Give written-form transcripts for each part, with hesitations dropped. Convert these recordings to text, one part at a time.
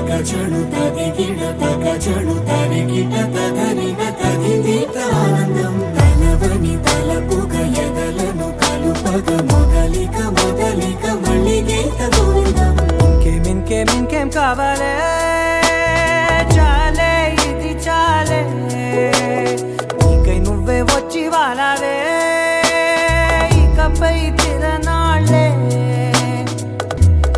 తగచడు తదిగిడ తగచడు తరిగిట తగరిన తదిదీత ఆనందం తలవని తలపుగ ఎదలను కలుపగ మొదలిక మొదలిక మళ్ళీ గీత గోవిందం ఇంకేం కావాలే చాలే ఇది చాలే నీకై నువ్వే వచ్చి వాలావే ఇకపై తిరనాళ్ళే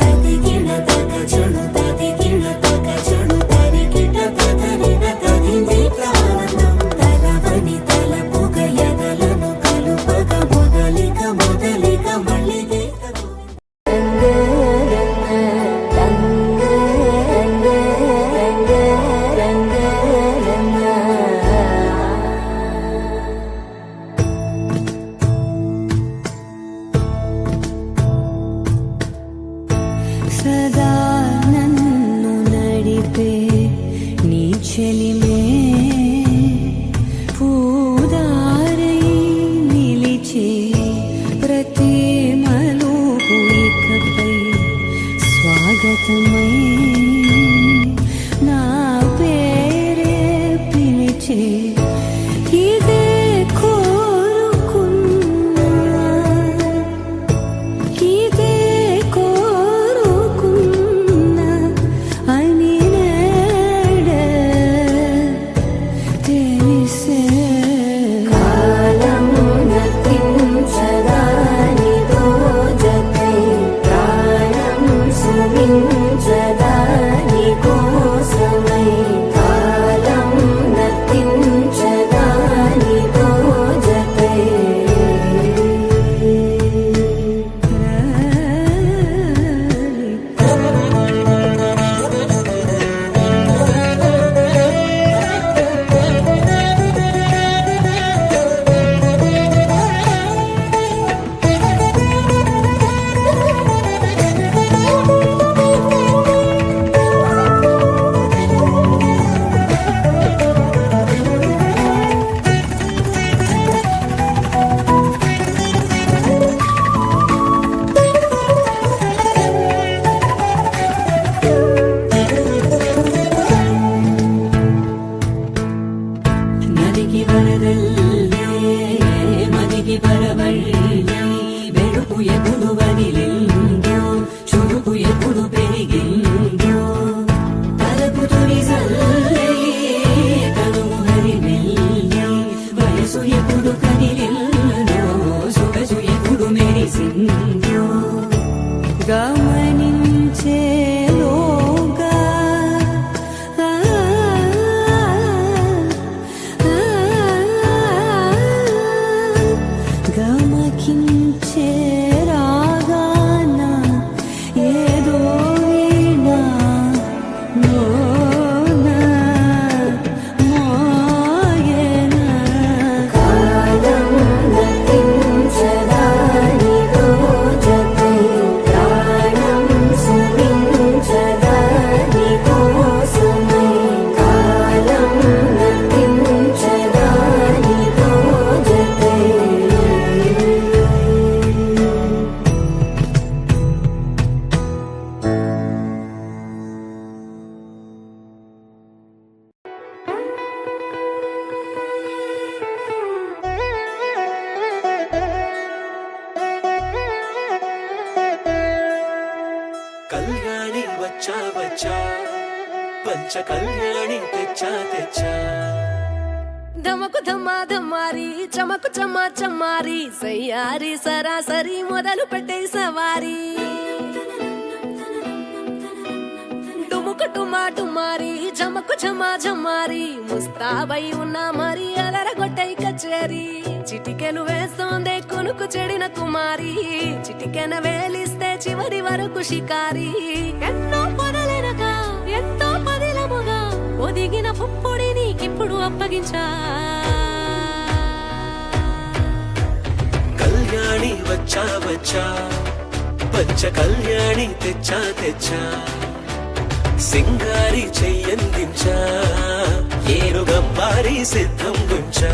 తదిగిడ తగచడు తదిగిడ తగచడు తరిగిట తగరిన తదిదీత ఆనందం తలవని తలపుగ ఎదలను కలుపగ మొదలిక మొదలిక మళ్ళీ గీత సదా నన్ను నడిపే నీ చెలిమే పూదారై నిలిచే ప్రతి మలుపు ఇకపై స్వాగతమై నా పేరే పిలిచే ఇదే కోరుకున్నా ఇదే కోరుకున్నా అని నేడే తెలిసే కాలం నతించదా నీతో జతై ప్రాణం సుమించదా నీ కోసమై కాలం నతించదా నీతో జతై నదికి వరదల్లే మదికి పరవళ్ళే వెడుపు ఎప్పుడు వదిలిందో చురుకు ఎప్పుడు పెరిగిందో తలపు తొలి సల్లే కనుము హరిమెల్లే వయసు ఎప్పుడు కదిలిందో సొగసు ఎప్పుడు మెరిసిందో గమనించేలోగా గమకించే రాగాన ఏదో వీణా మోనా మోయేనా కాలం నతించదా నీతో జతై ప్రాణం సుమించదా నీ కోసమై కాలం నతించదా నీతో జతై కళ్యాణి వచ్చా వచ్చా పంచ కళ్యాణి తెచ్చా తెచ్చా ధమకు ధమా ధమారి చమకు చమా చమారి సయ్యారి సరాసరి మొదలు పెట్టే సవారీ డుముకు టుమా టుమారి జమకు ఝమా ఝమారి ముస్తాబై ఉన్నా మరి అలరగొట్టై కచేరి చిటికెను వేస్తోందే కొనుకు చెడిన కుమారి చిటికెన వేలిస్తే చివరి వరకు షికారి ఎన్నో పొదలెనక ఎంతో పదిలముగా ఒదిగిన పుప్పొడి నీకిప్పుడు అప్పగించా కళ్యాణి వచ్చా వచ్చా పంచ కళ్యాణి తెచ్చా తెచ్చా సింగారి చెయ్యందించా ఏనుగంబారి సిద్ధం గుంచా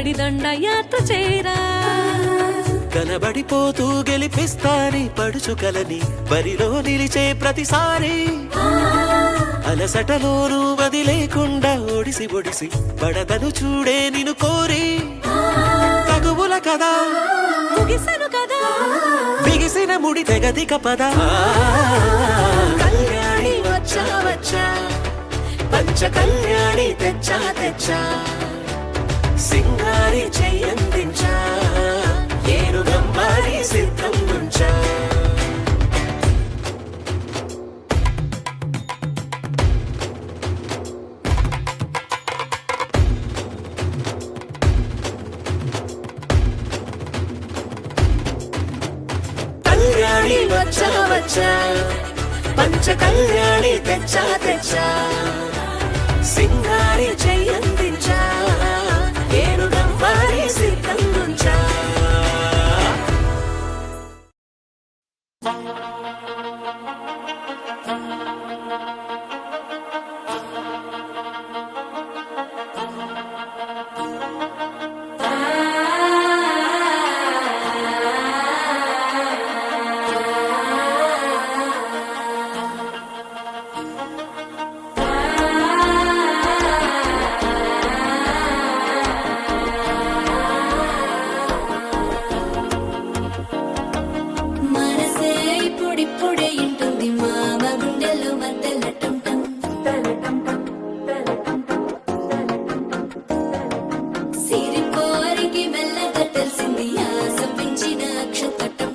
కట్టడి దండయాత్ర చేరా కనబడిపోతూ గెలిపిస్తాని పడుచు కలని బరిలో నిలిచే ప్రతిసారి అలసటలోనూ వదిలేకుండా ఒడిసి ఒడిసి పడతను చూడే నిన్ను కోరి తగువుల కదా ముగిసను కదా బిగిసిన ముడి తెగదిక పద కళ్యాణి వచ్చా వచ్చా పంచ కళ్యాణి తెచ్చా తెచ్చా సింగారి చెయ్యందించా ఏను బ్రహ్మారి సిద్ధం నుంచా కళ్యాణి వచ్చా వచ్చా పంచ కళ్యాణి తెచ్చా తెచ్చా సింగారి చెయ్యందించా ఏను బ్రహ్మారి సిద్ధం నుంచా మనసే ఇప్పుడిప్పుడే ఇంటుంది మామ గుండెల్లో మధ్యలో టంటం సిరి కోరికి మెల్లగా తెలిసింది ఆశ పెంచిన అక్షతటం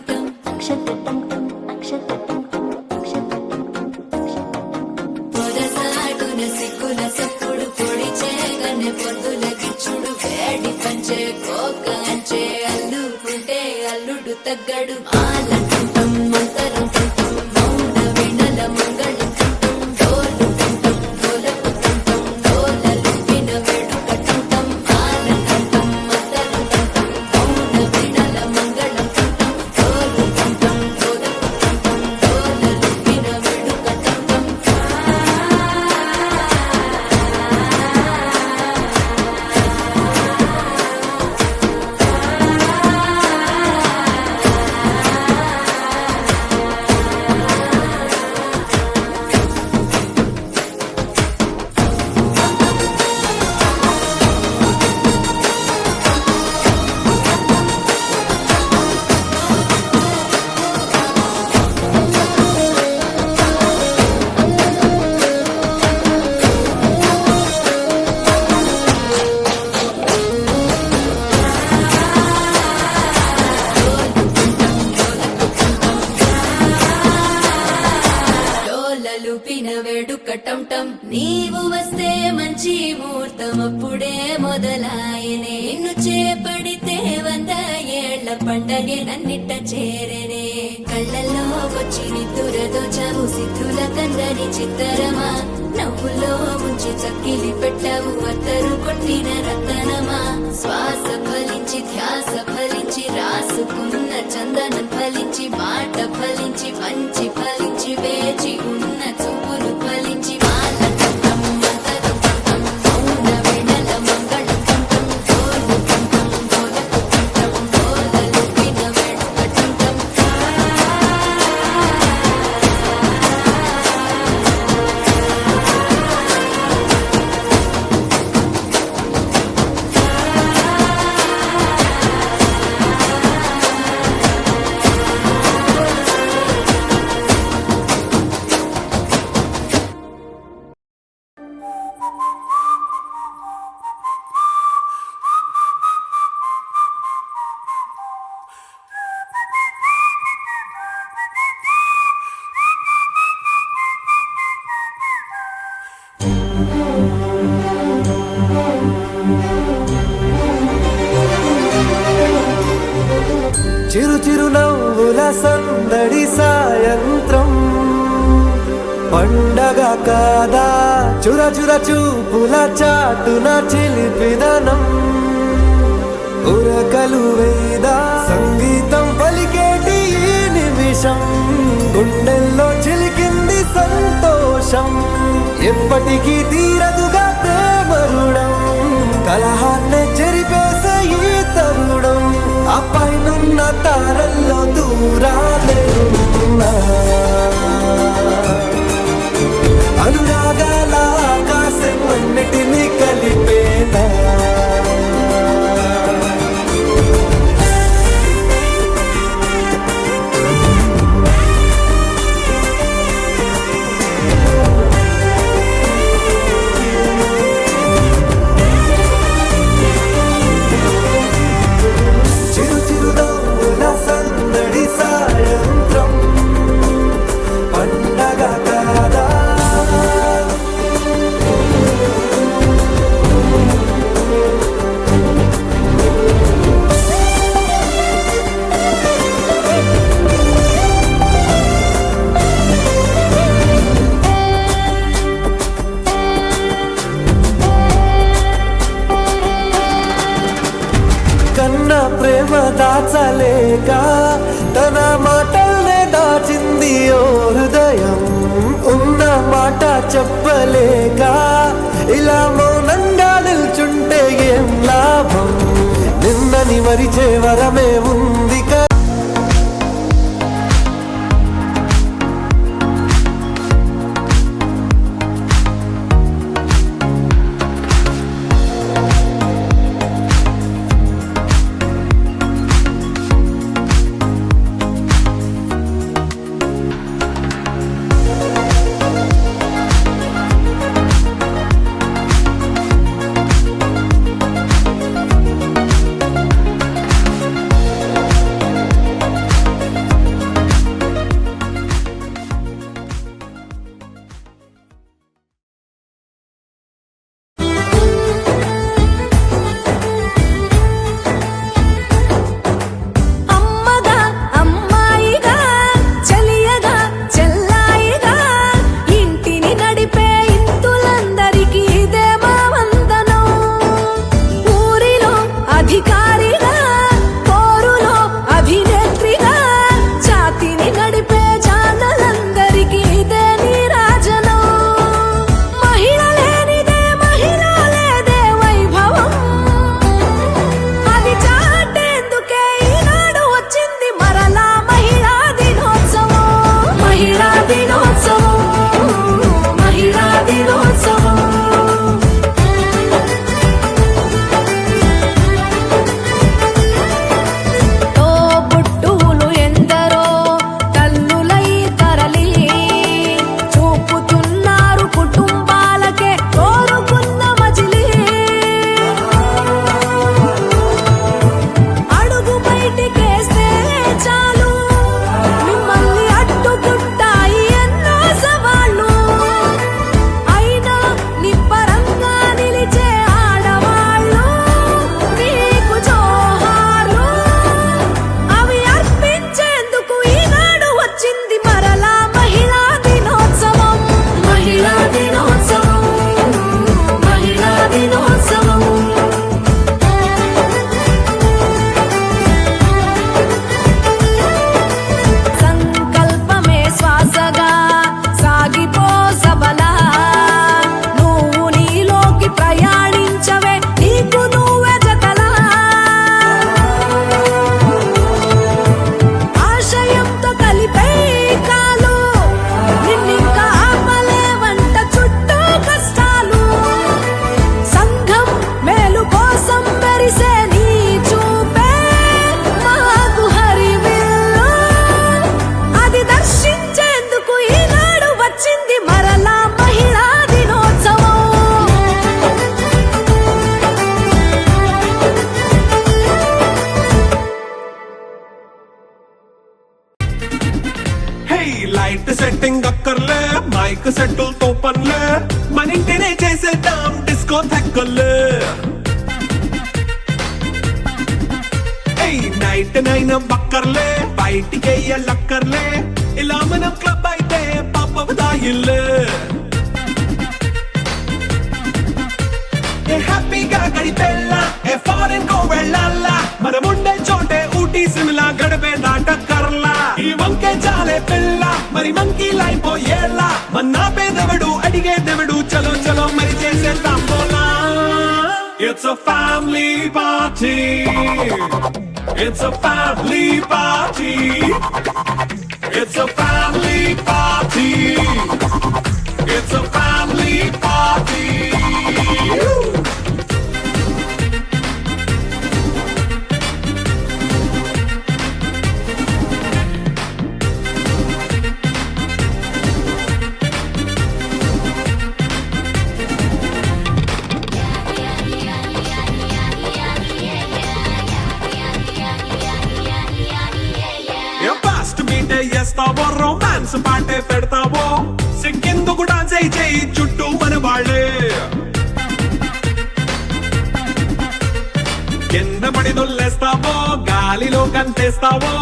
పొదసాటున సిగ్గుల సప్పుడు పొడి చేయగానే పొద్దుల గిచ్చుడు వేడి పంచే కోక అంచే అల్లుకుంటే అల్లుడు తగ్గడు ఆలంటం మంతరం టంటం మౌన వినల మంగళం టంటం డోలు టంటం డోలకు టంటం డోలలు విన వేడుక టంటం ఆలంటం మంతరం టంటం మౌన వినల మంగళం టంటం డోలు టంటం డోలకు టంటం డోలలు విన వేడుక టంటం డోలలు పిన వేడుక టంటం నీవు వస్తే మంచి ముహూర్తం అప్పుడే మొదలాయనే నిన్ను చేపడితే 100 ఏళ్ల పండగే నన్నిట్ట చేరనే కళ్ళల్లో వచ్చి నిద్దురదో చవు సిద్ధుల కందని చిత్తరమా నవ్వులో ముంచి చక్కిలి పెట్టవు అత్తరు కొట్టిన రతనమా శ్వాస ఫలించి ధ్యాస ఫలించి రాసుకున్న చందనం ఫలించి మాట ఫలించి మంచి ఫలించి వేచి ఉన్న చూపులు ఫలించి మాల టంటం మంతరం టంటం మౌన వినల మంగళం టంటం డోలు టంటం డోలకు టంటం డోలలు విన వేడుక టంటం చిరు చిరు నవ్వుల సందడి సాయంత్రం పండగ కాదా చుర చుర చూపుల చాటున చిలిపిదనం ఉరకలు వేదా సంగీతం పలికేటి ఈ నిమిషం గుండెల్లో చిలికింది సంతోషం ఎప్పటికీ తీరదుగా ప్రేమ రుణం కలహాన్నే చెరిపేసే తారల్లో దూరాలే ఉన్నా. అనురాగాల ఆకాశం అన్నిటినీ కలిపేనా. చిరు చిరునవ్వుల సందడి సాయంత్రం పండగ కాదా. కన్న ప్రేమ దాచలేక తన మాటల్నే దాచింది ఓ హృదయం. ఉన్న మాట చెప్పలేక ఇలా మౌనంగా నిల్చుంటే ఏం లాభం. నిన్నని మరిచే వరమే ఉంది కదా. అమ్మగా అమ్మాయిగా చెలియగా చెల్లాయిగా ఇంటిని నడిపే ఇంతులందరికీ ఇదే మా వందనం. ఊరిలో అధికారిగా పోరులో అభినేత్రిగా జాతిని నడిపే జానలందరికీ ఇదే నీరాజనం. మహిళ లేనిదే మహిళ లేదే వైభవం. అది చాటేందుకే ఈనాడు వచ్చింది మరలా మహిళా దినోత్సవం. మహిళా దినోత్సవం, మహిళా దినోత్సవం. తోబుట్టువులు ఎందరో తల్లులై తరలి చూపుతున్నారు కుటుంబాలకే కోరుకున్న మజిలీ. అడుగు బయటికేస్తే చాలు మిమ్మల్ని అడ్డుకుంటాయి ఎన్నో సవాళ్ళు. అయినా నిబ్బరంగా నిలిచే ఆడవాళ్ళు మీకు జోహార్లు. అవి అర్పించేందుకు ఈనాడు వచ్చింది మరలా మహిళా దినోత్సవం. మహిళా దినోత్సవం, మహిళా దినోత్సవం. సంకల్పమే శ్వాసగా సాగిపో సబలా. నువ్వు నీలోకి ప్రయాణించవే నీకు నువ్వే జతలా. ఆశయంతో కలిపే కాలు నిన్నింకా ఆపలేవంట చుట్టూ కష్టాలు. సంఘం మేలు కోసం మెరిసే నీ చూపే మాకు హరివిల్లు. అది దర్శించేందుకు ఈనాడు వచ్చింది మరలా మహిళా దినోత్సవం. హే లైట్ సెట్టింగ్ అక్కర్లే మైక్ సెట్టులతో పనులే మన ఇంటినే చేసేద్దాం డిస్కో థెక్కర్లే. నైట్ నైన్ బక్కర్లే బయటికెయ్యలక్కర్లే ఇలా మనం క్లబ్ అయితే పాపదాయిల్లే. హ్యాపీగా గడిపెళ్ళా ఏ ఫారెన్ కో వెళ్ళాలా మనముండే చోటే ఊటీ సిమ్లా గడిపే దాటక్కర్లా. ఈ వంకే చాలే పిల్ల మరి మంకీ లైపోయేలా మన్నా పేదవడు అడిగే దేవుడు చలో చలో మరి చేసేద్దాం బోలా. It's It's a family party. It's a family party. It's a family party. It's a family party. Fast మీటే చేస్తావో రొమాన్స్ పాటే పెడతావో సిక్కెందుకు డాన్స్ అయి చేయి చుట్టూ మన వాళ్ళే కింద పడి దొల్లేస్తావో గాలిలో కంతేస్తావో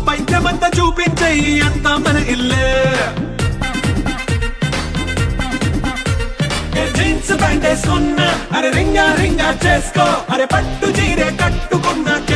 పైద్యమంతా చూపించేయి అంతా మన ఇల్లే జీన్స్ ప్యాంట్ వేసుకున్నా అరే రింగా రింగా చేసుకో అరే పట్టు చీరే